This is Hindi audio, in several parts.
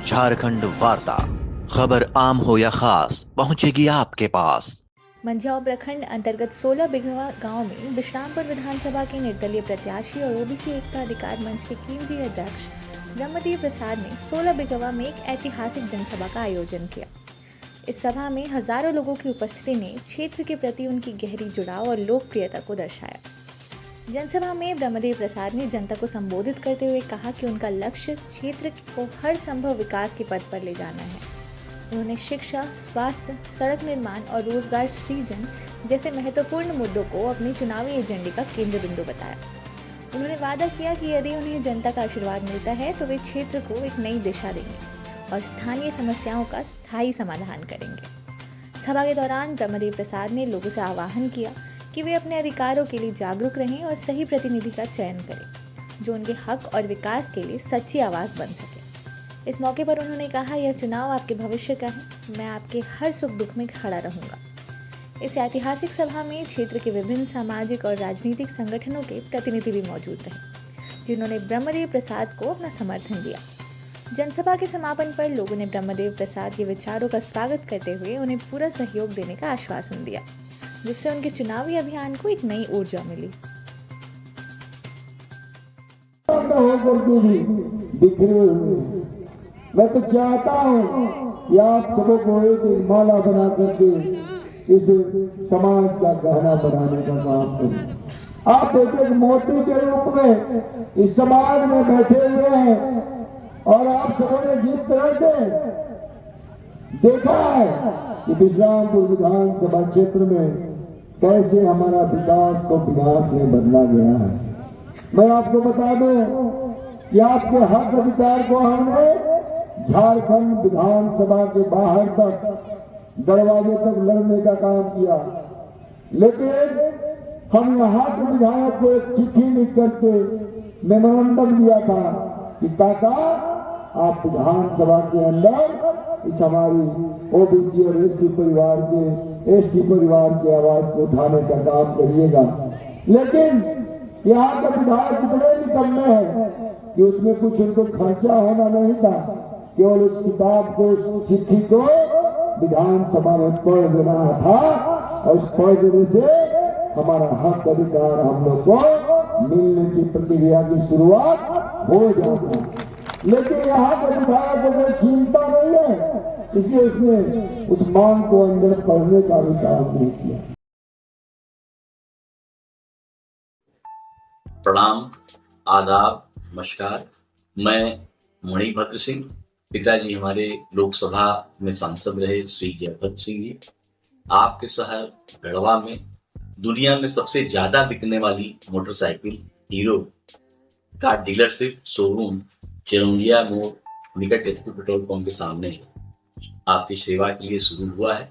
झारखंड वार्ता, खबर आम हो या खास, पहुंचेगी आपके पास। मंझाव प्रखंड अंतर्गत 16 बिघवा गांव में विश्रामपुर विधानसभा के निर्दलीय प्रत्याशी और ओबीसी एकता अधिकार मंच के केंद्रीय अध्यक्ष ब्रह्मदेव प्रसाद ने 16 बिघवा में एक ऐतिहासिक जनसभा का आयोजन किया। इस सभा में हजारों लोगों की उपस्थिति ने क्षेत्र के प्रति उनकी गहरी जुड़ाव और लोकप्रियता को दर्शाया। जनसभा में ब्रह्मदेव प्रसाद ने जनता को संबोधित करते हुए कहा कि उनका लक्ष्य क्षेत्र को हर संभव विकास के पथ पर ले जाना है। उन्होंने शिक्षा, स्वास्थ्य, सड़क निर्माण और रोजगार सृजन जैसे महत्वपूर्ण मुद्दों को अपने चुनावी एजेंडे का केंद्र बिंदु बताया। उन्होंने वादा किया कि यदि उन्हें जनता का आशीर्वाद मिलता है तो वे क्षेत्र को एक नई दिशा देंगे और स्थानीय समस्याओं का स्थायी समाधान करेंगे। सभा के दौरान ब्रह्मदेव प्रसाद ने लोगों से आह्वान किया कि वे अपने अधिकारों के लिए जागरूक रहें और सही प्रतिनिधि का चयन करें जो उनके हक और विकास के लिए सच्ची आवाज़ बन सके। इस मौके पर उन्होंने कहा, यह चुनाव आपके भविष्य का है, मैं आपके हर सुख दुख में खड़ा रहूंगा। इस ऐतिहासिक सभा में क्षेत्र के विभिन्न सामाजिक और राजनीतिक संगठनों के प्रतिनिधि भी मौजूद रहे जिन्होंने ब्रह्मदेव प्रसाद को अपना समर्थन दिया। जनसभा के समापन पर लोगों ने ब्रह्मदेव प्रसाद के विचारों का स्वागत करते हुए उन्हें पूरा सहयोग देने का आश्वासन दिया, जिससे उनके चुनावी अभियान को एक नई ऊर्जा मिली। मैं तो चाहता हूँ कि आप सबों को एक माला बना करके इस समाज का गहना बनाने का काम करें। आप एक मोती के रूप में इस समाज में बैठे हुए हैं और आप सबों ने जिस तरह से देखा है कि विश्रामपुर विधानसभा क्षेत्र में कैसे हमारा विकास को विनाश में बदला गया है। मैं आपको बता दूं कि आपके हक अधिकार को हमने झारखंड विधानसभा के बाहर तक दरवाजे तक लड़ने का काम किया, लेकिन हम यहाँ के विधायक को एक चिट्ठी लिख करके मेमोरेंडम दिया था कि काका आप विधानसभा के अंदर इस हमारी ओबीसी और एसटी परिवार की आवाज को उठाने का काम करिएगा। लेकिन यहाँ के विधायक इतने निकम्मे हैं कि उसमें कुछ उनको खर्चा होना नहीं था, केवल उस किताब को, उस चिट्ठी को विधानसभा में पढ़ देना था और उस पढ़ देने से हमारा हक अधिकार हम लोग को मिलने की प्रक्रिया की शुरुआत हो जाती। लेकिन यहाँ के विधायक को कोई चिंता नहीं है, इसलिए उसने उस मांग को अंदर पढ़ने का भी काम नहीं किया। प्रणाम, आदाब, नमस्कार। मैं मणिभद्र सिंह, पिताजी हमारे लोकसभा में सांसद रहे श्री जयभद्र सिंह जी। आपके शहर गढ़वा में दुनिया में सबसे ज्यादा बिकने वाली मोटरसाइकिल हीरो का डीलरशिप शोरूम चिरौंजिया मोड़ निकट एचपी पेट्रोल पंप के सामने आपकी सेवा के लिए शुरू हुआ है,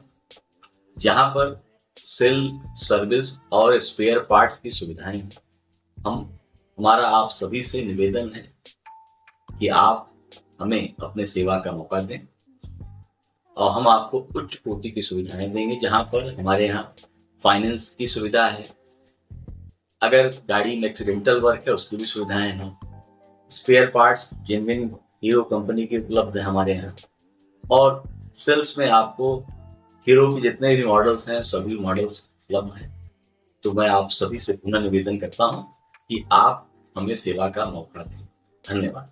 जहां पर सेल, सर्विस और स्पेयर पार्ट्स की सुविधाएं हैं। हमारा आप सभी से निवेदन है कि आप हमें अपने सेवा का मौका दें और हम आपको उच्च कोटि की सुविधाएं देंगे, जहां पर हमारे यहाँ फाइनेंस की सुविधा है, अगर गाड़ी में एक्सीडेंटल वर्क है उसकी भी सुविधाएं हैं, spare parts genuine Hero company के उपलब्ध है हमारे यहाँ, और सेल्स में आपको हीरो के जितने भी मॉडल्स हैं सभी मॉडल्स उपलब्ध हैं। तो मैं आप सभी से पुनः निवेदन करता हूँ कि आप हमें सेवा का मौका दें। धन्यवाद।